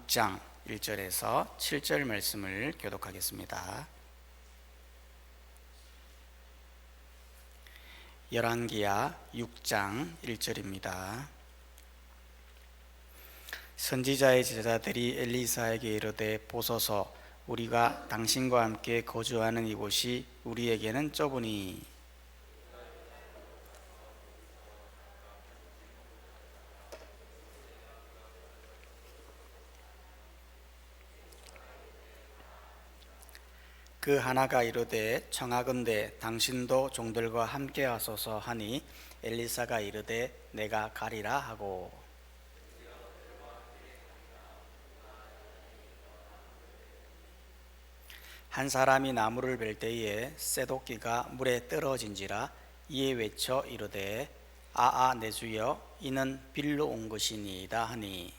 6장 1절에서 7절 말씀을 교독하겠습니다. 열왕기야 6장 1절입니다. 선지자의 제자들이 엘리사에게 이르되 보소서, 우리가 당신과 함께 거주하는 이곳이 우리에게는 좁으니 그 하나가 이르되 청하건대 당신도 종들과 함께 하소서 하니 엘리사가 이르되 내가 가리라 하고, 한 사람이 나무를 벨 때에 쇠도끼가 물에 떨어진지라 이에 외쳐 이르되 아아 내 주여, 이는 빌로 온 것이니이다 하니,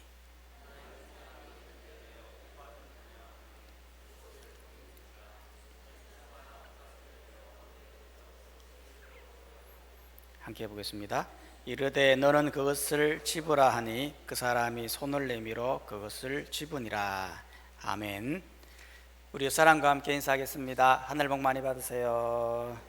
함께 해보겠습니다. 이르되 너는 그것을 집으라 하니 그 사람이 손을 내밀어 그것을 집으니라. 아멘. 우리 사랑과 함께 인사하겠습니다. 하늘 복 많이 받으세요.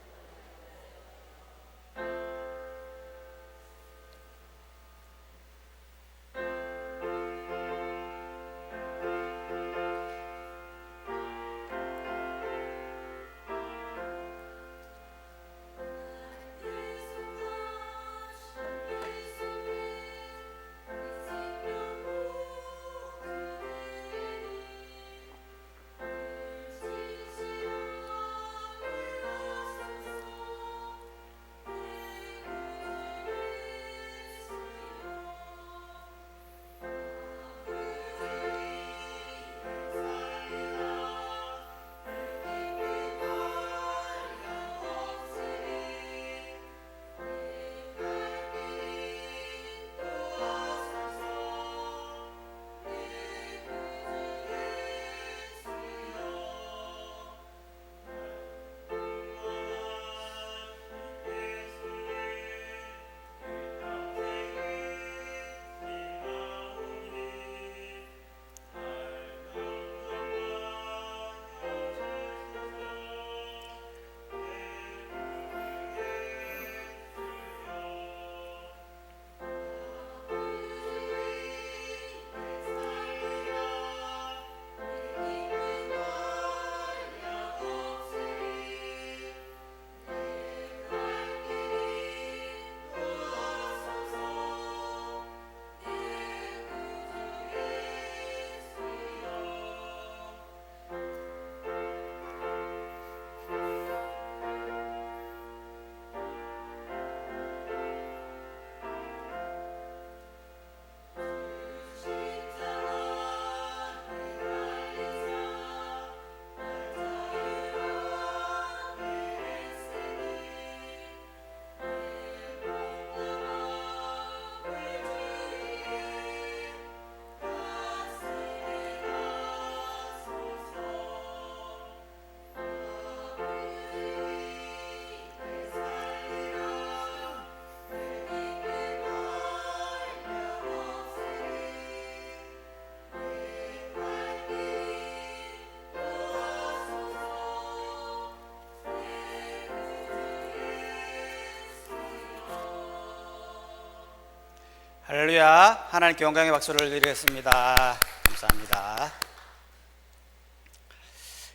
할렐루야. 하나님께 영광의 박수를 드리겠습니다. 감사합니다.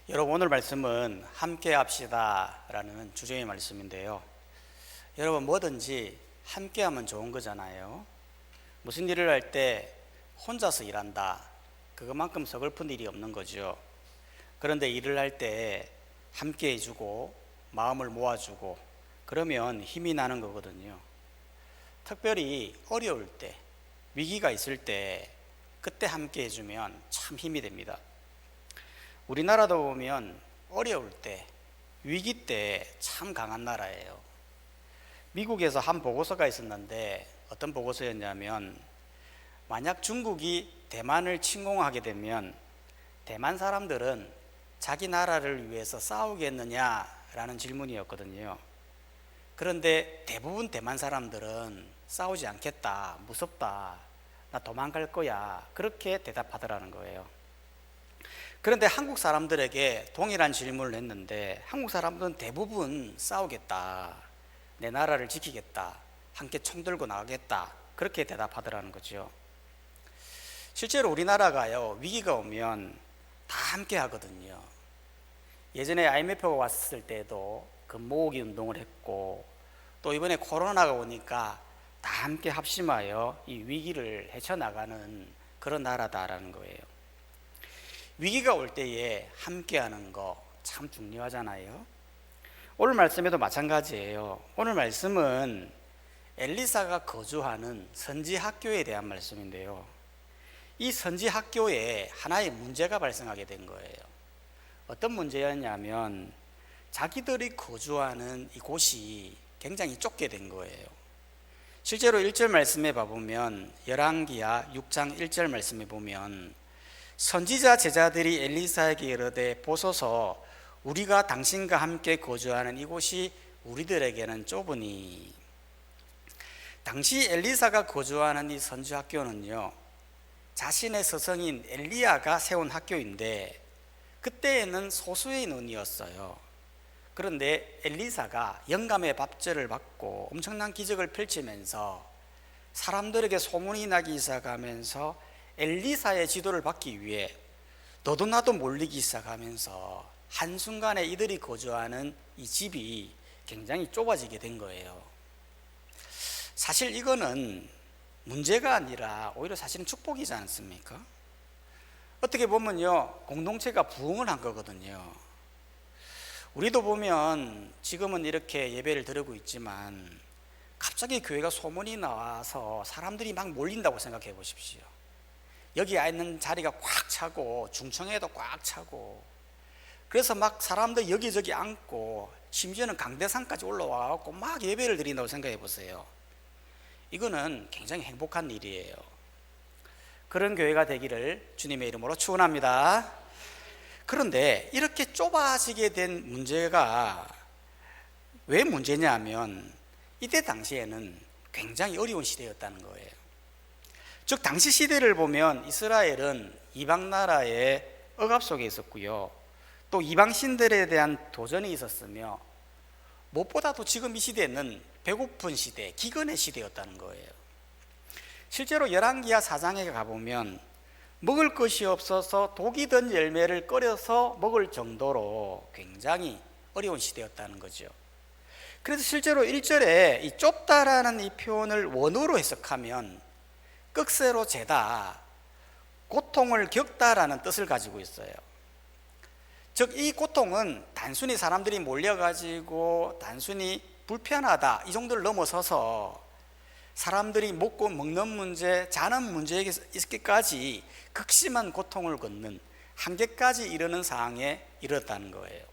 여러분, 오늘 말씀은 함께 합시다 라는 주제의 말씀인데요, 여러분, 뭐든지 함께 하면 좋은 거잖아요. 무슨 일을 할 때 혼자서 일한다, 그것만큼 서글픈 일이 없는 거죠. 그런데 일을 할 때 함께 해주고 마음을 모아주고 그러면 힘이 나는 거거든요. 특별히 어려울 때, 위기가 있을 때 그때 함께 해주면 참 힘이 됩니다. 우리나라도 보면 어려울 때, 위기 때 참 강한 나라예요. 미국에서 한 보고서가 있었는데 어떤 보고서였냐면, 만약 중국이 대만을 침공하게 되면 대만 사람들은 자기 나라를 위해서 싸우겠느냐라는 질문이었거든요. 그런데 대부분 대만 사람들은 싸우지 않겠다, 무섭다 나 도망갈 거야. 그렇게 대답하더라는 거예요. 그런데 한국 사람들에게 동일한 질문을 했는데 한국 사람들은 대부분 싸우겠다, 내 나라를 지키겠다, 함께 총 들고 나가겠다, 그렇게 대답하더라는 거죠. 실제로 우리나라가요, 위기가 오면 다 함께 하거든요. 예전에 IMF가 왔을 때도 그 모으기 운동을 했고, 또 이번에 코로나가 오니까 다 함께 합심하여 이 위기를 헤쳐나가는 그런 나라다라는 거예요. 위기가 올 때에 함께하는 거 참 중요하잖아요. 오늘 말씀에도 마찬가지예요. 오늘 말씀은 엘리사가 거주하는 선지 학교에 대한 말씀인데요, 이 선지 학교에 하나의 문제가 발생하게 된 거예요. 어떤 문제였냐면 자기들이 거주하는 이곳이 굉장히 좁게 된 거예요. 실제로 1절 말씀에 봐보면, 열왕기하 6장 1절 말씀에 보면, 선지자 제자들이 엘리사에게 이르되 보소서, 우리가 당신과 함께 거주하는 이곳이 우리들에게는 좁으니. 당시 엘리사가 거주하는 이 선지 학교는요, 자신의 스승인 엘리야가 세운 학교인데 그때에는 소수의 인원이었어요. 그런데 엘리사가 영감의 밥줄을 받고 엄청난 기적을 펼치면서 사람들에게 소문이 나기 시작하면서 엘리사의 지도를 받기 위해 너도 나도 몰리기 시작하면서 한순간에 이들이 거주하는 이 집이 굉장히 좁아지게 된 거예요. 사실 이거는 문제가 아니라 오히려 사실은 축복이지 않습니까? 어떻게 보면요, 공동체가 부흥을 한 거거든요. 우리도 보면 지금은 이렇게 예배를 드리고 있지만 갑자기 교회가 소문이 나와서 사람들이 막 몰린다고 생각해 보십시오. 여기 있는 자리가 꽉 차고 중청에도 꽉 차고, 그래서 막 사람들 여기저기 앉고 심지어는 강대상까지 올라와서 막 예배를 드린다고 생각해 보세요. 이거는 굉장히 행복한 일이에요. 그런 교회가 되기를 주님의 이름으로 축원합니다. 그런데 이렇게 좁아지게 된 문제가 왜 문제냐면 이때 당시에는 굉장히 어려운 시대였다는 거예요. 즉 당시 시대를 보면 이스라엘은 이방 나라의 억압 속에 있었고요, 또 이방 신들에 대한 도전이 있었으며, 무엇보다도 지금 이 시대는 배고픈 시대, 기근의 시대였다는 거예요. 실제로 열왕기하 4장에 가보면 먹을 것이 없어서 독이 든 열매를 끓여서 먹을 정도로 굉장히 어려운 시대였다는 거죠. 그래서 실제로 1절에 이 좁다라는 이 표현을 원어로 해석하면 꺽쇠로 재다, 고통을 겪다라는 뜻을 가지고 있어요. 즉 이 고통은 단순히 사람들이 몰려가지고 단순히 불편하다 이 정도를 넘어서서 사람들이 먹고 먹는 문제, 자는 문제에 있기까지 극심한 고통을 겪는 한계까지 이르는 상황에 이르렀다는 거예요.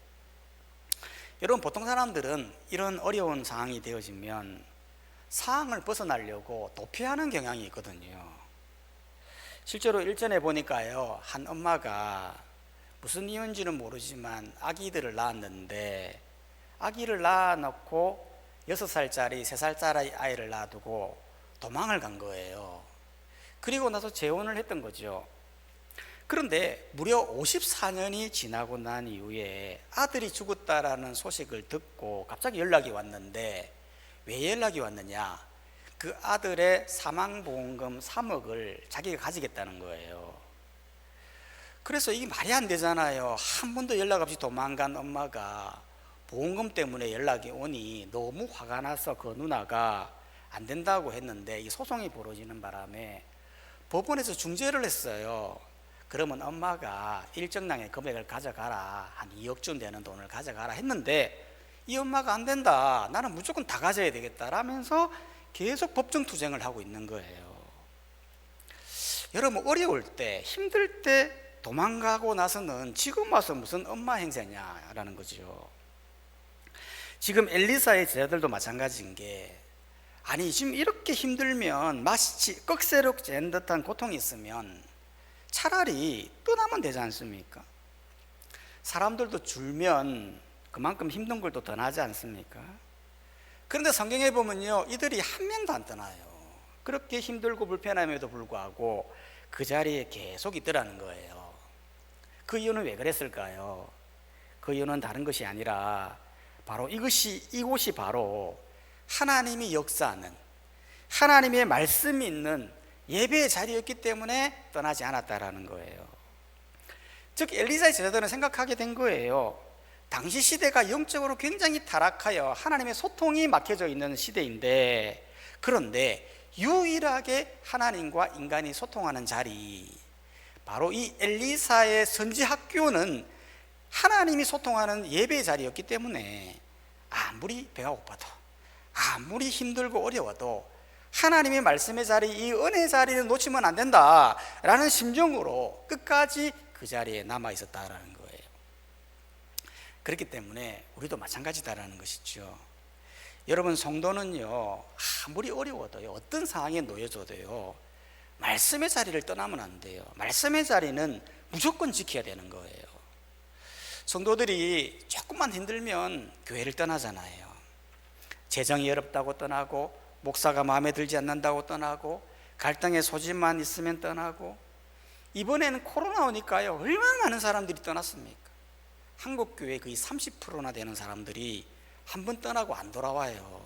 여러분, 보통 사람들은 이런 어려운 상황이 되어지면 상황을 벗어나려고 도피하는 경향이 있거든요. 실제로 일전에 보니까요, 한 엄마가 무슨 이유인지는 모르지만 아기들을 낳았는데 아기를 낳아놓고 6살짜리, 3살짜리 아이를 놔두고 도망을 간 거예요. 그리고 나서 재혼을 했던 거죠. 그런데 무려 54년이 지나고 난 이후에 아들이 죽었다라는 소식을 듣고 갑자기 연락이 왔는데, 왜 연락이 왔느냐? 그 아들의 사망보험금 3억을 자기가 가지겠다는 거예요. 그래서 이게 말이 안 되잖아요. 한 번도 연락 없이 도망간 엄마가 보험금 때문에 연락이 오니 너무 화가 나서 그 누나가 안 된다고 했는데 이 소송이 벌어지는 바람에 법원에서 중재를 했어요. 그러면 엄마가 일정량의 금액을 가져가라, 한 2억쯤 되는 돈을 가져가라 했는데 이 엄마가 안 된다, 나는 무조건 다 가져야 되겠다라면서 계속 법정 투쟁을 하고 있는 거예요. 여러분, 어려울 때, 힘들 때 도망가고 나서는 지금 와서 무슨 엄마 행세냐라는 거죠. 지금 엘리사의 제자들도 마찬가지인 게, 아니 지금 이렇게 힘들면 마치 꺽쇠로 잰 듯한 고통이 있으면 차라리 떠나면 되지 않습니까? 사람들도 줄면 그만큼 힘든 걸 또 더 나지 않습니까? 그런데 성경에 보면요, 이들이 한 명도 안 떠나요. 그렇게 힘들고 불편함에도 불구하고 그 자리에 계속 있더라는 거예요. 그 이유는 왜 그랬을까요? 그 이유는 다른 것이 아니라 바로 이곳이 바로 하나님이 역사하는, 하나님의 말씀이 있는 예배의 자리였기 때문에 떠나지 않았다라는 거예요. 즉 엘리사의 제자들은 생각하게 된 거예요. 당시 시대가 영적으로 굉장히 타락하여 하나님의 소통이 막혀져 있는 시대인데, 그런데 유일하게 하나님과 인간이 소통하는 자리, 바로 이 엘리사의 선지 학교는 하나님이 소통하는 예배의 자리였기 때문에 아무리 배가 고파도, 아무리 힘들고 어려워도 하나님의 말씀의 자리, 이 은혜의 자리는 놓치면 안 된다라는 심정으로 끝까지 그 자리에 남아 있었다라는 거예요. 그렇기 때문에 우리도 마찬가지다라는 것이죠. 여러분, 성도는요, 아무리 어려워도요, 어떤 상황에 놓여져도요, 말씀의 자리를 떠나면 안 돼요. 말씀의 자리는 무조건 지켜야 되는 거예요. 성도들이 조금만 힘들면 교회를 떠나잖아요. 재정이 어렵다고 떠나고, 목사가 마음에 들지 않는다고 떠나고, 갈등의 소지만 있으면 떠나고, 이번에는 코로나 오니까요, 얼마나 많은 사람들이 떠났습니까? 한국교회 거의 30%나 되는 사람들이 한 번 떠나고 안 돌아와요.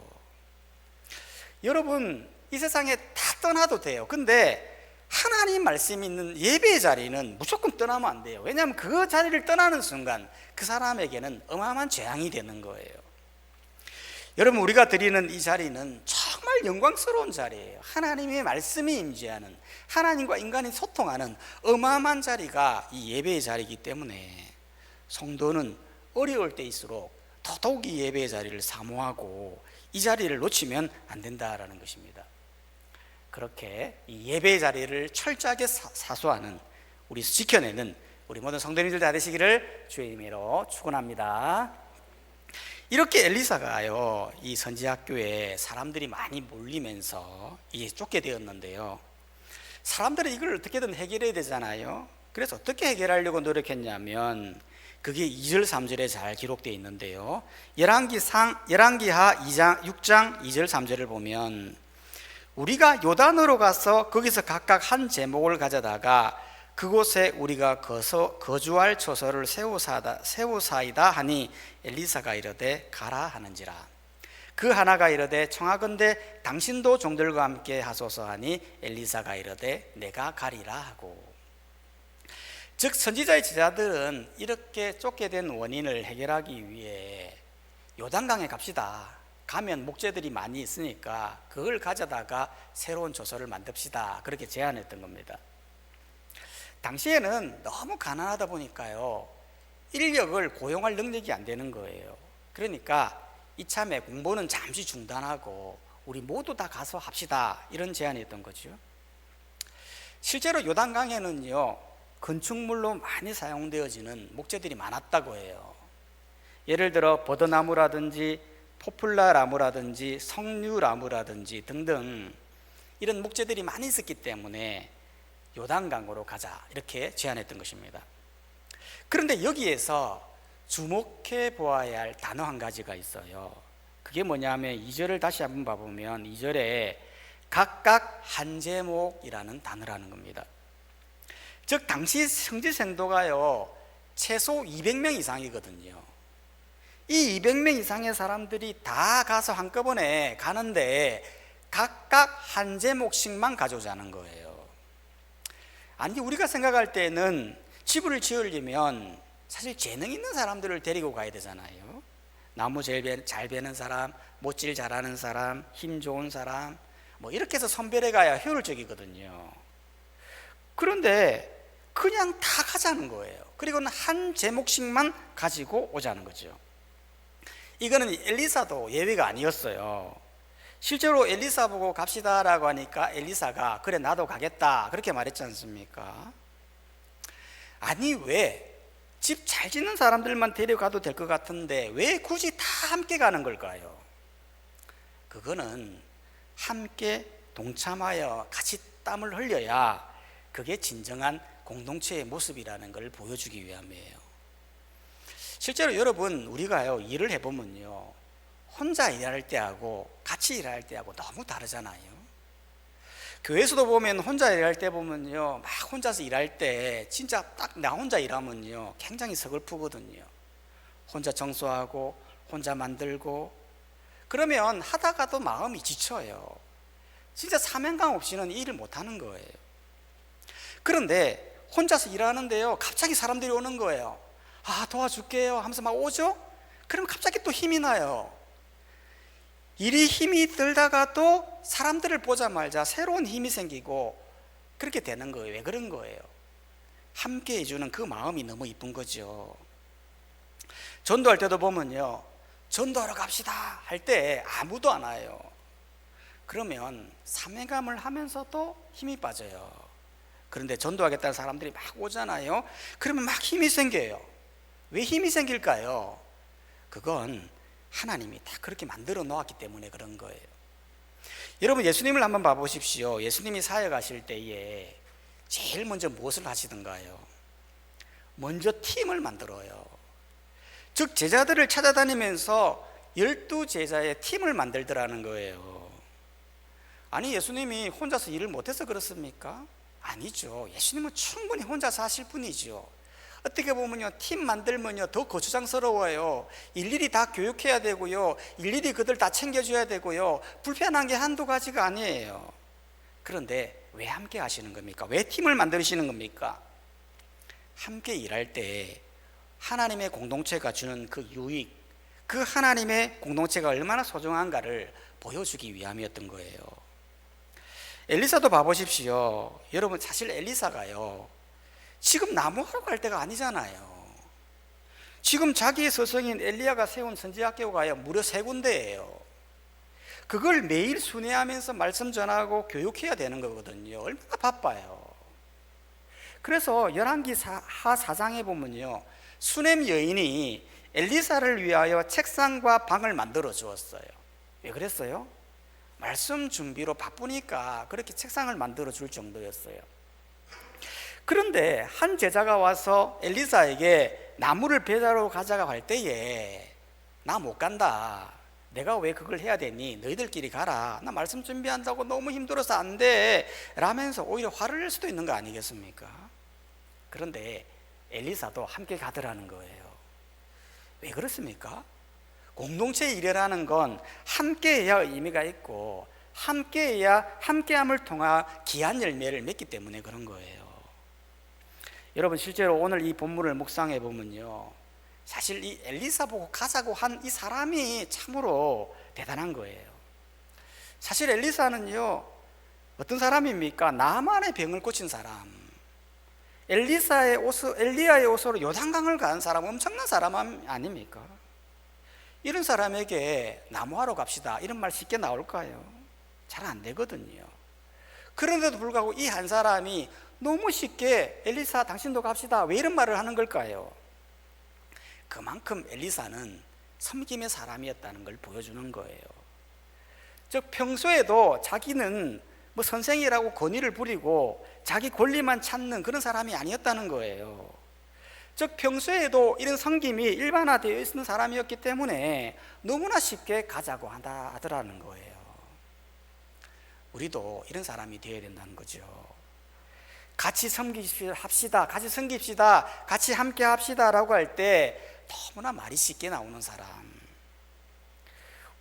여러분, 이 세상에 다 떠나도 돼요. 근데 하나님 말씀이 있는 예배의 자리는 무조건 떠나면 안 돼요. 왜냐하면 그 자리를 떠나는 순간 그 사람에게는 어마어마한 재앙이 되는 거예요. 여러분, 우리가 드리는 이 자리는 정말 영광스러운 자리예요. 하나님의 말씀이 임재하는, 하나님과 인간이 소통하는 어마어마한 자리가 이 예배의 자리이기 때문에 성도는 어려울 때일수록 더더욱 이 예배의 자리를 사모하고 이 자리를 놓치면 안 된다라는 것입니다. 그렇게 이 예배의 자리를 철저하게 사수하는, 우리 지켜내는 우리 모든 성도님들 다 되시기를 주의 이름으로 축원합니다. 이렇게 엘리사가요, 이 선지학교에 사람들이 많이 몰리면서 이게 쫓게 되었는데요, 사람들은 이걸 어떻게든 해결해야 되잖아요. 그래서 어떻게 해결하려고 노력했냐면, 그게 2절 3절에 잘 기록되어 있는데요, 열왕기하 6장 2절 3절을 보면, 우리가 요단으로 가서 거기서 각각 한 제목을 가져다가 그곳에 우리가 거주할 처소를 세우사이다 하니 엘리사가 이르되 가라 하는지라. 그 하나가 이르되 청하건대 당신도 종들과 함께 하소서 하니 엘리사가 이르되 내가 가리라 하고. 즉 선지자의 제자들은 이렇게 쫓게 된 원인을 해결하기 위해 요단강에 갑시다. 가면 목재들이 많이 있으니까 그걸 가져다가 새로운 조서를 만듭시다. 그렇게 제안했던 겁니다. 당시에는 너무 가난하다 보니까요, 인력을 고용할 능력이 안 되는 거예요. 그러니까 이참에 공부는 잠시 중단하고 우리 모두 다 가서 합시다, 이런 제안이었던 거죠. 실제로 요단강에는요, 건축물로 많이 사용되어지는 목재들이 많았다고 해요. 예를 들어 버드나무라든지 포플라나무라든지 석류나무라든지 등등 이런 목재들이 많이 있었기 때문에 요단강으로 가자, 이렇게 제안했던 것입니다. 그런데 여기에서 주목해 보아야 할 단어 한 가지가 있어요. 그게 뭐냐면 2절을 다시 한번 봐보면 2절에 각각 한 제목이라는 단어라는 겁니다. 즉 당시 성지 생도가요, 최소 200명 이상이거든요. 이 200명 이상의 사람들이 다 가서 한꺼번에 가는데 각각 한 제목씩만 가져오자는 거예요. 아니, 우리가 생각할 때는 집을 지으려면 사실 재능 있는 사람들을 데리고 가야 되잖아요. 나무 잘 베는 사람, 못질 잘하는 사람, 힘 좋은 사람, 뭐 이렇게 해서 선별해 가야 효율적이거든요. 그런데 그냥 다 가자는 거예요. 그리고는 한 제목씩만 가지고 오자는 거죠. 이거는 엘리사도 예외가 아니었어요. 실제로 엘리사 보고 갑시다라고 하니까 엘리사가 그래 나도 가겠다 그렇게 말했지 않습니까? 아니, 왜 집 잘 짓는 사람들만 데려가도 될 것 같은데 왜 굳이 다 함께 가는 걸까요? 그거는 함께 동참하여 같이 땀을 흘려야 그게 진정한 공동체의 모습이라는 걸 보여주기 위함이에요. 실제로 여러분, 우리가요 일을 해보면요, 혼자 일할 때하고 같이 일할 때하고 너무 다르잖아요. 교회에서도 보면 혼자 일할 때 보면요, 막 혼자서 일할 때 진짜 딱 나 혼자 일하면요 굉장히 서글프거든요. 혼자 청소하고 혼자 만들고 그러면 하다가도 마음이 지쳐요. 진짜 사명감 없이는 일을 못하는 거예요. 그런데 혼자서 일하는데요 갑자기 사람들이 오는 거예요. 아, 도와줄게요 하면서 막 오죠. 그럼 갑자기 또 힘이 나요. 일이 힘이 들다가도 사람들을 보자마자 새로운 힘이 생기고 그렇게 되는 거예요. 왜 그런 거예요? 함께 해주는 그 마음이 너무 이쁜 거죠. 전도할 때도 보면요, 전도하러 갑시다 할 때 아무도 안 와요. 그러면 사명감을 하면서도 힘이 빠져요. 그런데 전도하겠다는 사람들이 막 오잖아요. 그러면 막 힘이 생겨요. 왜 힘이 생길까요? 그건 하나님이 다 그렇게 만들어 놓았기 때문에 그런 거예요. 여러분, 예수님을 한번 봐보십시오. 예수님이 사역하실 때에 제일 먼저 무엇을 하시던가요? 먼저 팀을 만들어요. 즉 제자들을 찾아다니면서 12제자의 팀을 만들더라는 거예요. 아니, 예수님이 혼자서 일을 못해서 그렇습니까? 아니죠. 예수님은 충분히 혼자서 하실 분이죠. 어떻게 보면요, 팀 만들면요 더 거추장스러워요. 일일이 다 교육해야 되고요, 일일이 그들 다 챙겨줘야 되고요, 불편한 게 한두 가지가 아니에요. 그런데 왜 함께 하시는 겁니까? 왜 팀을 만드시는 겁니까? 함께 일할 때 하나님의 공동체가 주는 그 유익, 그 하나님의 공동체가 얼마나 소중한가를 보여주기 위함이었던 거예요. 엘리사도 봐보십시오. 여러분, 사실 엘리사가요 지금 나무하러 갈 때가 아니잖아요. 지금 자기의 서성인 엘리야가 세운 선지학교가요 무려 3군데예요. 그걸 매일 순회하면서 말씀 전하고 교육해야 되는 거거든요. 얼마나 바빠요. 그래서 열왕기 하 4장에 보면요, 수넴 여인이 엘리사를 위하여 책상과 방을 만들어 주었어요. 왜 그랬어요? 말씀 준비로 바쁘니까 그렇게 책상을 만들어 줄 정도였어요. 그런데 한 제자가 와서 엘리사에게 나무를 배달하러 가자고 할 때에 나 못 간다, 내가 왜 그걸 해야 되니, 너희들끼리 가라, 나 말씀 준비한다고 너무 힘들어서 안 돼 라면서 오히려 화를 낼 수도 있는 거 아니겠습니까? 그런데 엘리사도 함께 가더라는 거예요. 왜 그렇습니까? 공동체 일이라는 건 함께해야 의미가 있고 함께해야 함께함을 통한 귀한 열매를 맺기 때문에 그런 거예요. 여러분, 실제로 오늘 이 본문을 묵상해 보면요, 사실 이 엘리사 보고 가자고 한 이 사람이 참으로 대단한 거예요. 사실 엘리사는요 어떤 사람입니까? 나만의 병을 고친 사람, 엘리야의 옷으로 요단강을 간 사람, 엄청난 사람 아닙니까? 이런 사람에게 나무하러 갑시다 이런 말 쉽게 나올까요? 잘 안 되거든요. 그런데도 불구하고 이 한 사람이 너무 쉽게 엘리사 당신도 갑시다 왜 이런 말을 하는 걸까요? 그만큼 엘리사는 섬김의 사람이었다는 걸 보여주는 거예요. 즉 평소에도 자기는 뭐 선생이라고 권위를 부리고 자기 권리만 찾는 그런 사람이 아니었다는 거예요. 즉 평소에도 이런 섬김이 일반화되어 있는 사람이었기 때문에 너무나 쉽게 가자고 하더라는 거예요. 우리도 이런 사람이 되어야 된다는 거죠. 같이 섬깁시다, 같이 섬깁시다, 같이 함께 합시다 라고 할 때 너무나 말이 쉽게 나오는 사람.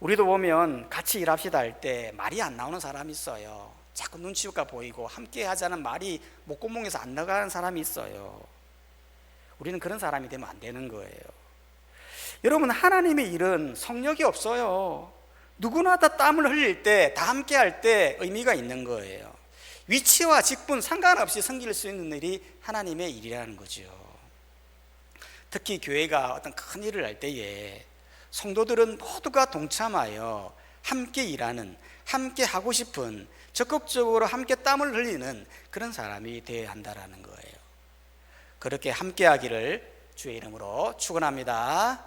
우리도 보면 같이 일합시다 할 때 말이 안 나오는 사람이 있어요. 자꾸 눈치가 보이고 함께 하자는 말이 목구멍에서 안 나가는 사람이 있어요. 우리는 그런 사람이 되면 안 되는 거예요. 여러분, 하나님의 일은 성역이 없어요. 누구나 다 땀을 흘릴 때, 다 함께 할 때 의미가 있는 거예요. 위치와 직분 상관없이 섬길 수 있는 일이 하나님의 일이라는 거죠. 특히 교회가 어떤 큰 일을 할 때에 성도들은 모두가 동참하여 함께 일하는, 함께 하고 싶은, 적극적으로 함께 땀을 흘리는 그런 사람이 되어야 한다는 거예요. 그렇게 함께 하기를 주의 이름으로 축원합니다.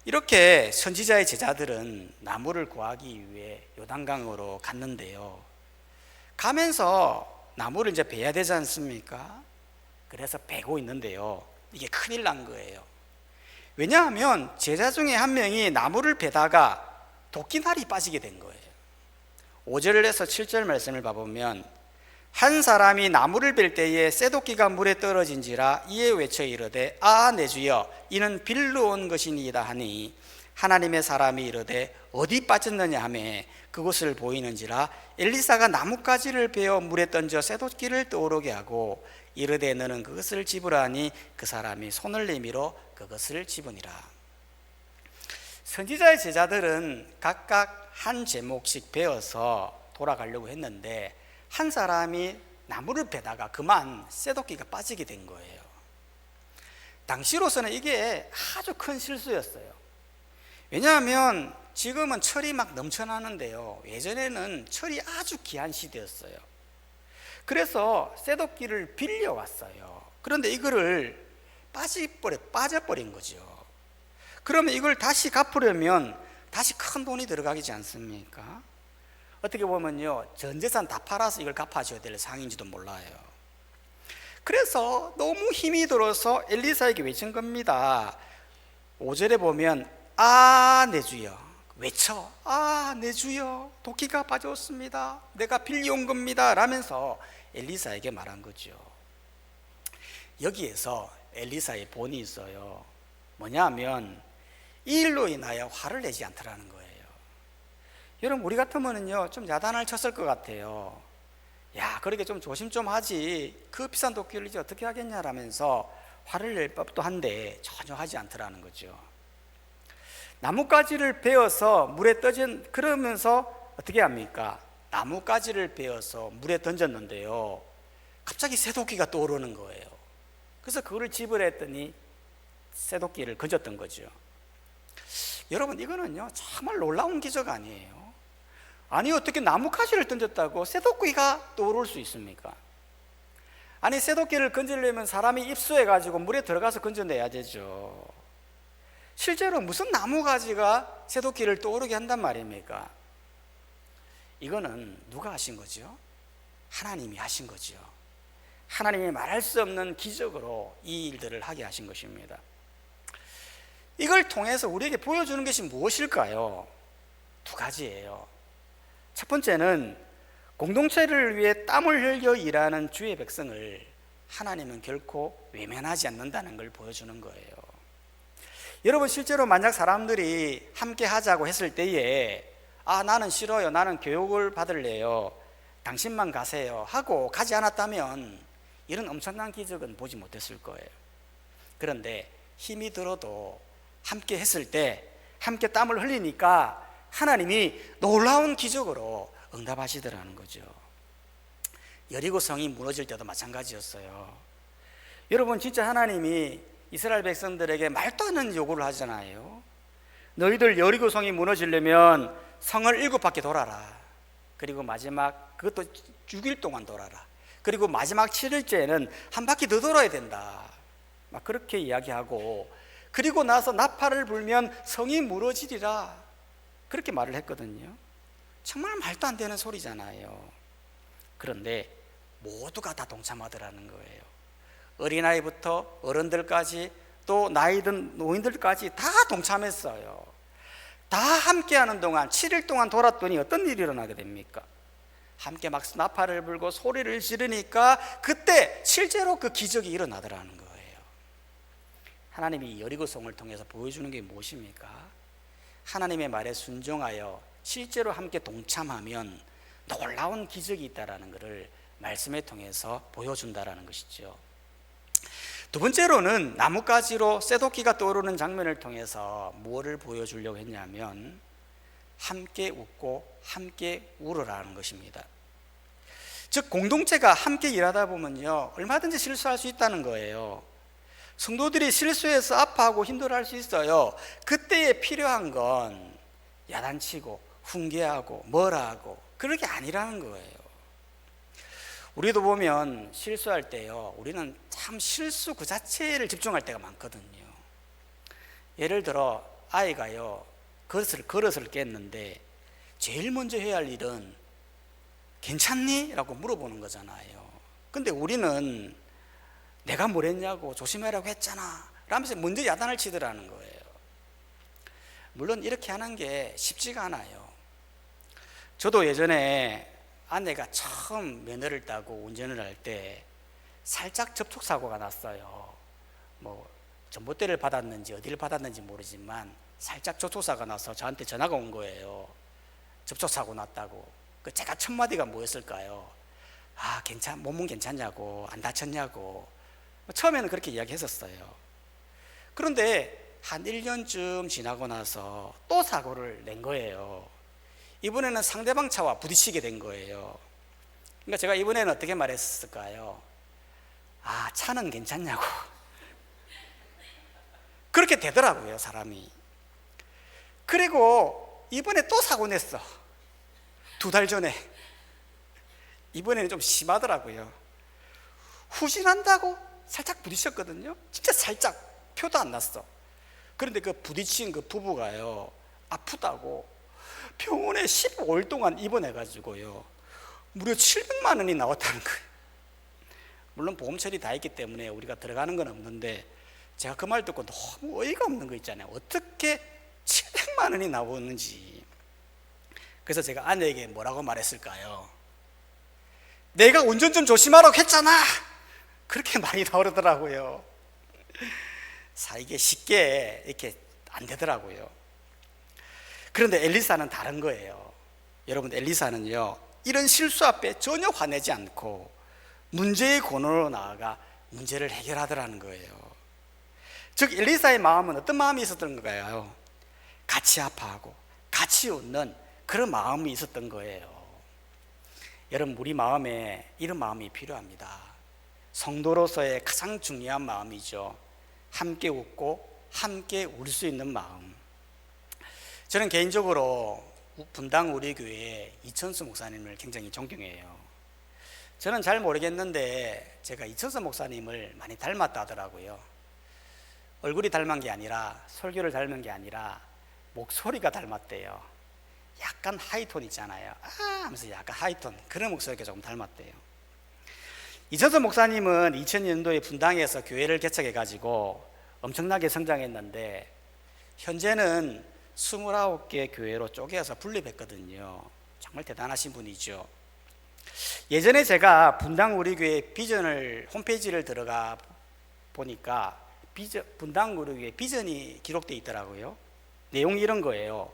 이렇게 선지자의 제자들은 나무를 구하기 위해 요단강으로 갔는데요, 가면서 나무를 이제 베야 되지 않습니까? 그래서 베고 있는데요, 이게 큰일 난 거예요. 왜냐하면 제자 중에 한 명이 나무를 베다가 도끼날이 빠지게 된 거예요. 5절에서 7절 말씀을 봐보면 한 사람이 나무를 벨 때에 쇠도끼가 물에 떨어진지라 이에 외쳐 이르되 아 내 주여 이는 빌로 온 것이니이다 하니 하나님의 사람이 이르되 어디 빠졌느냐 하매 그곳을 보이는지라 엘리사가 나뭇가지를 베어 물에 던져 쇠도끼를 떠오르게 하고 이르되 너는 그것을 집으라 하니 그 사람이 손을 내밀어 그것을 집으니라. 선지자의 제자들은 각각 한 제목씩 베어서 돌아가려고 했는데 한 사람이 나무를 베다가 그만 쇠도끼가 빠지게 된 거예요. 당시로서는 이게 아주 큰 실수였어요. 왜냐하면 지금은 철이 막 넘쳐나는데요, 예전에는 철이 아주 귀한 시대였어요. 그래서 쇠도끼를 빌려왔어요. 그런데 이거를 빠져버린 거죠. 그러면 이걸 다시 갚으려면 다시 큰 돈이 들어가지 않습니까? 어떻게 보면요, 전 재산 다 팔아서 이걸 갚아줘야 될 상황인지도 몰라요. 그래서 너무 힘이 들어서 엘리사에게 외친 겁니다. 5절에 보면 아 내 주여 외쳐, 아 내 주여 도끼가 빠졌습니다, 내가 빌려온 겁니다 라면서 엘리사에게 말한 거죠. 여기에서 엘리사의 본이 있어요. 뭐냐면 이 일로 인하여 화를 내지 않더라는 거예요. 여러분, 우리 같으면요 좀 야단을 쳤을 것 같아요. 야, 그렇게 좀 조심 좀 하지, 그 비싼 도끼를 이제 어떻게 하겠냐라면서 화를 낼 법도 한데 전혀 하지 않더라는 거죠. 나뭇가지를 베어서 물에 떠진, 그러면서 어떻게 합니까? 나뭇가지를 베어서 물에 던졌는데요, 갑자기 쇠도끼가 떠오르는 거예요. 그래서 그거를 집으려 했더니 쇠도끼를 건졌던 거죠. 여러분, 이거는요 정말 놀라운 기적 아니에요? 아니, 어떻게 나뭇가지를 던졌다고 쇠도끼가 떠오를 수 있습니까? 아니, 쇠도끼를 건지려면 사람이 입수해가지고 물에 들어가서 건져내야 되죠. 실제로 무슨 나무가지가 쇠도끼를 떠오르게 한단 말입니까? 이거는 누가 하신 거죠? 하나님이 하신 거죠. 하나님이 말할 수 없는 기적으로 이 일들을 하게 하신 것입니다. 이걸 통해서 우리에게 보여주는 것이 무엇일까요? 두 가지예요. 첫 번째는 공동체를 위해 땀을 흘려 일하는 주의 백성을 하나님은 결코 외면하지 않는다는 걸 보여주는 거예요. 여러분, 실제로 만약 사람들이 함께 하자고 했을 때에 아, 나는 싫어요, 나는 교육을 받을래요, 당신만 가세요 하고 가지 않았다면 이런 엄청난 기적은 보지 못했을 거예요. 그런데 힘이 들어도 함께 했을 때, 함께 땀을 흘리니까 하나님이 놀라운 기적으로 응답하시더라는 거죠. 여리고 성이 무너질 때도 마찬가지였어요. 여러분, 진짜 하나님이 이스라엘 백성들에게 말도 안 되는 요구를 하잖아요. 너희들 여리고 성이 무너지려면 성을 7바퀴 돌아라. 그리고 마지막 그것도 6일 동안 돌아라. 그리고 마지막 7일째에는 한 바퀴 더 돌아야 된다. 막 그렇게 이야기하고, 그리고 나서 나팔을 불면 성이 무너지리라, 그렇게 말을 했거든요. 정말 말도 안 되는 소리잖아요. 그런데 모두가 다 동참하더라는 거예요. 어린아이부터 어른들까지, 또 나이든 노인들까지 다 동참했어요. 다 함께하는 동안 7일 동안 돌았더니 어떤 일이 일어나게 됩니까? 함께 막 나팔을 불고 소리를 지르니까 그때 실제로 그 기적이 일어나더라는 거예요. 하나님이 여리고성을 통해서 보여주는 게 무엇입니까? 하나님의 말에 순종하여 실제로 함께 동참하면 놀라운 기적이 있다는 것을 말씀을 통해서 보여준다는 것이죠. 두 번째로는 나뭇가지로 쇠도끼가 떠오르는 장면을 통해서 무엇을 보여주려고 했냐면 함께 웃고 함께 울으라는 것입니다. 즉, 공동체가 함께 일하다 보면요 얼마든지 실수할 수 있다는 거예요. 성도들이 실수해서 아파하고 힘들어할 수 있어요. 그때에 필요한 건 야단치고 훈계하고 뭐라 하고 그런 게 아니라는 거예요. 우리도 보면 실수할 때요, 우리는 참 실수 그 자체를 집중할 때가 많거든요. 예를 들어 아이가요 그릇을 깼는데 제일 먼저 해야 할 일은 괜찮니? 라고 물어보는 거잖아요. 근데 우리는 내가 뭘 했냐고, 조심하라고 했잖아 라면서 먼저 야단을 치더라는 거예요. 물론 이렇게 하는 게 쉽지가 않아요. 저도 예전에 아내가 처음 면허를 따고 운전을 할 때 살짝 접촉사고가 났어요. 뭐 전봇대를 받았는지 어디를 받았는지 모르지만 살짝 접촉사고가 나서 저한테 전화가 온 거예요. 접촉사고 났다고. 제가 첫 마디가 뭐였을까요? 몸은 괜찮냐고, 안 다쳤냐고. 처음에는 그렇게 이야기했었어요. 그런데 한 1년쯤 지나고 나서 또 사고를 낸 거예요. 이번에는 상대방 차와 부딪히게 된 거예요. 그러니까 제가 이번에는 어떻게 말했을까요? 차는 괜찮냐고. 그렇게 되더라고요, 사람이. 그리고 이번에 또 사고 냈어. 2달 전에. 이번에는 좀 심하더라고요. 후진한다고 살짝 부딪혔거든요. 진짜 살짝, 표도 안 났어. 그런데 그 부딪힌 그 부부가요, 아프다고 병원에 15일 동안 입원해가지고요, 무려 700만 원이 나왔다는 거예요. 물론 보험 처리 다 했기 때문에 우리가 들어가는 건 없는데, 제가 그 말 듣고 너무 어이가 없는 거 있잖아요. 어떻게 700만 원이 나오는지. 그래서 제가 아내에게 뭐라고 말했을까요? 내가 운전 좀 조심하라고 했잖아. 그렇게 많이 나오더라고요. 이게 쉽게 이렇게 안 되더라고요. 그런데 엘리사는 다른 거예요. 여러분, 엘리사는요, 이런 실수 앞에 전혀 화내지 않고 문제의 근원으로 나아가 문제를 해결하더라는 거예요. 즉 엘리사의 마음은 어떤 마음이 있었던 건가요? 같이 아파하고 같이 웃는 그런 마음이 있었던 거예요. 여러분, 우리 마음에 이런 마음이 필요합니다. 성도로서의 가장 중요한 마음이죠. 함께 웃고 함께 울 수 있는 마음. 저는 개인적으로 분당 우리 교회 이천수 목사님을 굉장히 존경해요. 저는 잘 모르겠는데 제가 이천수 목사님을 많이 닮았다 하더라고요. 얼굴이 닮은 게 아니라, 설교를 닮은 게 아니라 목소리가 닮았대요. 약간 하이톤 있잖아요. 하면서 약간 하이톤, 그런 목소리가 조금 닮았대요. 이천수 목사님은 2000년도에 분당에서 교회를 개척해가지고 엄청나게 성장했는데, 현재는 29개 교회로 쪼개서 분립했거든요. 정말 대단하신 분이죠. 예전에 제가 분당 우리 교회 비전을, 홈페이지를 들어가 보니까 분당 우리 교회 비전이 기록되어 있더라고요. 내용이 이런 거예요.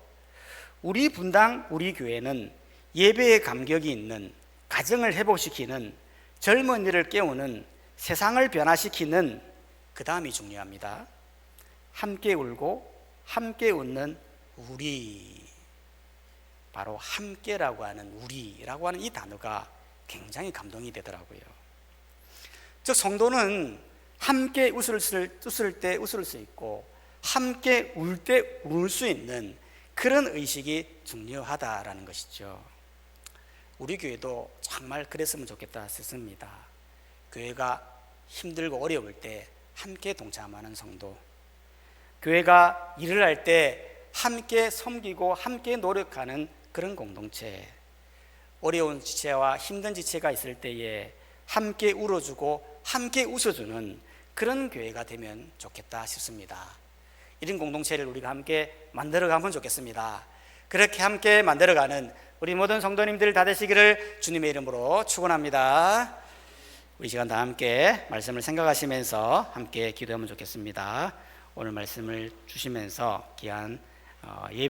우리 분당 우리 교회는 예배의 감격이 있는, 가정을 회복시키는, 젊은이를 깨우는, 세상을 변화시키는, 그 다음이 중요합니다. 함께 울고 함께 웃는 우리. 바로 함께라고 하는, 우리라고 하는 이 단어가 굉장히 감동이 되더라고요. 즉 성도는 함께 웃을 때 웃을 수 있고 함께 울 때 울 수 있는 그런 의식이 중요하다라는 것이죠. 우리 교회도 정말 그랬으면 좋겠다 싶습니다. 교회가 힘들고 어려울 때 함께 동참하는 성도, 교회가 일을 할 때 함께 섬기고 함께 노력하는 그런 공동체, 어려운 지체와 힘든 지체가 있을 때에 함께 울어주고 함께 웃어주는 그런 교회가 되면 좋겠다 싶습니다. 이런 공동체를 우리가 함께 만들어가면 좋겠습니다. 그렇게 함께 만들어가는 우리 모든 성도님들 다 되시기를 주님의 이름으로 축원합니다. 우리 시간 다 함께 말씀을 생각하시면서 함께 기도하면 좋겠습니다. 오늘 말씀을 주시면서 귀한 예배